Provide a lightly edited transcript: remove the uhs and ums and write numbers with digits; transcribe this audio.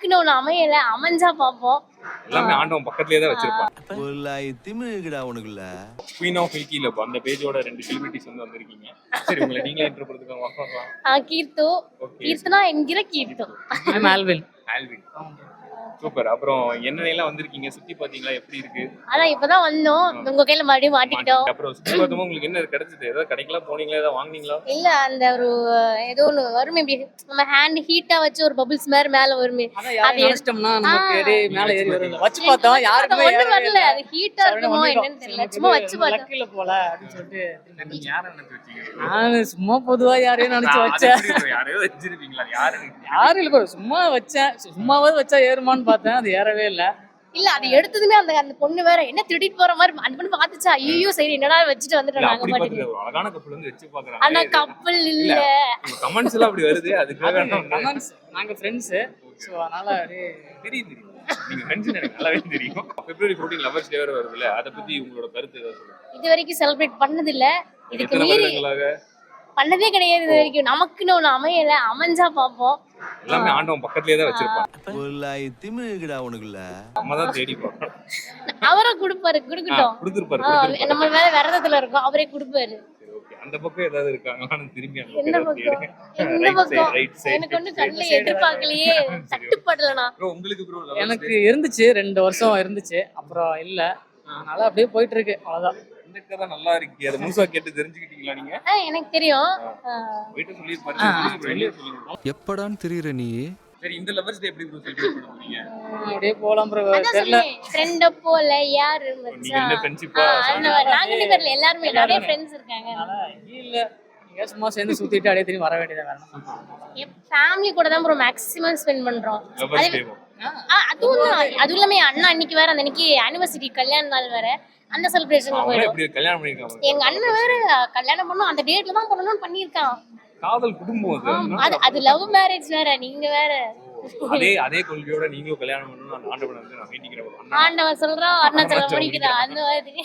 நமக்குன்னு ஒண்ணு அமையல, அமைஞ்சா பாப்போம். எல்லாமே ஆண்டவன் பக்கத்துலயே தான் வச்சிருப்பான். திமிருடா உனக்குள்ள. குயின் ஆஃப் மில்கில அந்த பேஜோட 2 செலிபிரிட்டிஸ் வந்து வந்திருக்கீங்க. சரி உங்களை நீங்களே இன்ட்ரோ கொடுத்துக்கோங்க பார்க்கலாம். கீர்த்து, கீர்த்தனா என்கிற கீர்த்து. ஆல்வின். ஆல்வின். சூப்பர். அப்புறம் என்னென்னலாம் வந்திருக்கீங்க, சுத்தி பாத்தீங்களா, எப்படி இருக்கு? அதான் இப்பதான் வந்தோம், உங்க கையில மறுபடியும் மாட்டிக்கிட்டோம். அப்புறம் சுத்தி பார்த்தோம், உங்களுக்கு என்ன கிடைச்சது? ஏதாவது கடைக்கெல்லாம் போனீங்களா, ஏதாவது வாங்குனீங்களா? இல்ல அந்த ஒரு ஏதோ ஒண்ணு வருமே, இப்படி நம்ம ஹேண்ட் ஹீட்டா வச்சு ஒரு பபிள்ஸ் மாதிரி மேல வருமே, அது எடுத்தோம்னா நமக்கு ஏறி மேல ஏறி வருது. வச்சு பார்த்தோம், யாருக்குமே ஒண்ணு வரல. அது ஹீட்டா இருக்குமோ என்னன்னு தெரியல, சும்மா வச்சு பார்த்தோம். லக்கில போல அப்படின்னு சொல்லிட்டு நீங்க யாரை நினைச்சு வச்சீங்க? நான் சும்மா பொதுவா யாரையும் நினைச்சு வச்சேன். யாரையோ வச்சிருப்பீங்களா? யாரு இல்ல bro, சும்மா வச்சேன். சும்மாவது வச்சா ஏறுமான்னு பார்த்தேன், அது ஏறவே இல்ல. இல்ல அது எடுத்ததுமே அந்த அந்த பொண்ணு வேற என்ன திருடிட்டு போற மாதிரி அந்த பொண்ணு பாத்துச்சா, ஐயோ சரி என்னடா வச்சுட்டு வந்துட்டோம் நாங்க மாட்டேன். ஒரு அழகான கப்பல் வந்து வச்சு பாக்குறாங்க. ஆனா கப்பல் இல்ல. கமெண்ட்ஸ் எல்லாம் அப்படி வருது, அதுக்காக கமெண்ட்ஸ் நாங்க ஃப்ரெண்ட்ஸ், சோ அதனால அப்படியே தெரியுது. நீங்க ஃப்ரெண்ட்ஸ் எனக்கு நல்லாவே தெரியும். February 14 லவர்ஸ் டே வருதுல, அத பத்தி உங்களோட கருத்து ஏதாவது சொல்லுங்க. இது வரைக்கும் செலிப்ரேட் பண்ணது இல்ல, இதுக்கு மீறி வருடங்களாக பண்ணதே கிடையாது இது வரைக்கும். நமக்குன்னு ஒண்ணு அமையல, அமைஞ்சா பாப்போம். எல்லாமே ஆண்டவன் பக்கத்துலயே தான் வச்சிருப்பான். திமிருடா உனக்குள்ள. நம்ம தான் தேடி போறோம். அவரே குடுக்கட்டும். கொடுத்துருப்பாரு. நம்ம வேற விரதத்துல இருக்கோம், அவரே குடுப்பாரு. அந்த பக்கம் ஏதாவது இருக்காங்களான்னு திரும்பி எந்த பக்கம்? எனக்கு ஒண்ணு கண்ணுல எதிர்பார்க்கலையே, தட்டுப்படலனா. உங்களுக்கு ப்ரோ எனக்கு இருந்துச்சு, 2 வருஷம் இருந்துச்சு, அப்புறம் இல்ல. அதனால அப்படியே போயிட்டு இருக்கு, அவ்வளவுதான். இந்த கதை நல்லா இருக்கு, அதை முழுசா கேட்டு தெரிஞ்சுக்கிட்டீங்களா நீங்க? எனக்கு தெரியும். போயிட்டு சொல்லி பாருங்க. எப்படான்னு தெரியுற நீ? சரி, இந்த லவர்ஸ் டே எப்படி ப்ரோ செலிப்ரேட் பண்ண போறீங்க? அப்படியே போலாம் ப்ரோ, தெரியல. ஃப்ரெண்ட போல யாரு மச்சான்? நீங்க என்ன ஃப்ரெண்ட்ஷிப்பா? நாங்க ரெண்டு பேர்ல எல்லாரும் நிறைய ஃப்ரெண்ட்ஸ் இருக்காங்க. இல்ல நீங்க சும்மா சேர்ந்து சுத்திட்டு அப்படியே திரும்பி வர வேண்டியதா வேணும். ஃபேமிலி கூட தான் ப்ரோ மேக்ஸிமம் ஸ்பெண்ட் பண்றோம். லவர்ஸ் டே அதுவும் இல்லாம என் அண்ணா அன்னைக்கு வேற, அந்த அன்னைக்கு ஆனிவர்சரி கல்யாண நாள் வேற, அந்த செலிப்ரேஷன்ல போயிடும். எப்படி கல்யாணம் பண்ணிருக்காங்க? எங்க அண்ணன் வேற கல்யாணம் பண்ணனும் அந்த டேட்ல தான் பண்ணனும்னு பண்ணிருக்கான். காதல் குடும்பம் அது லவ் மேரேஜ் வேற, நீங்க வேற. அதே கொள்கையோட நீங்களும் கல்யாணம் பண்ணனும் ஆண்டவன் வந்து நான் வேண்டிக்கிறேன். ஆண்டவன் சொல்றான், அருணாச்சலம் முடிக்கிறான், அந்த மாதிரி.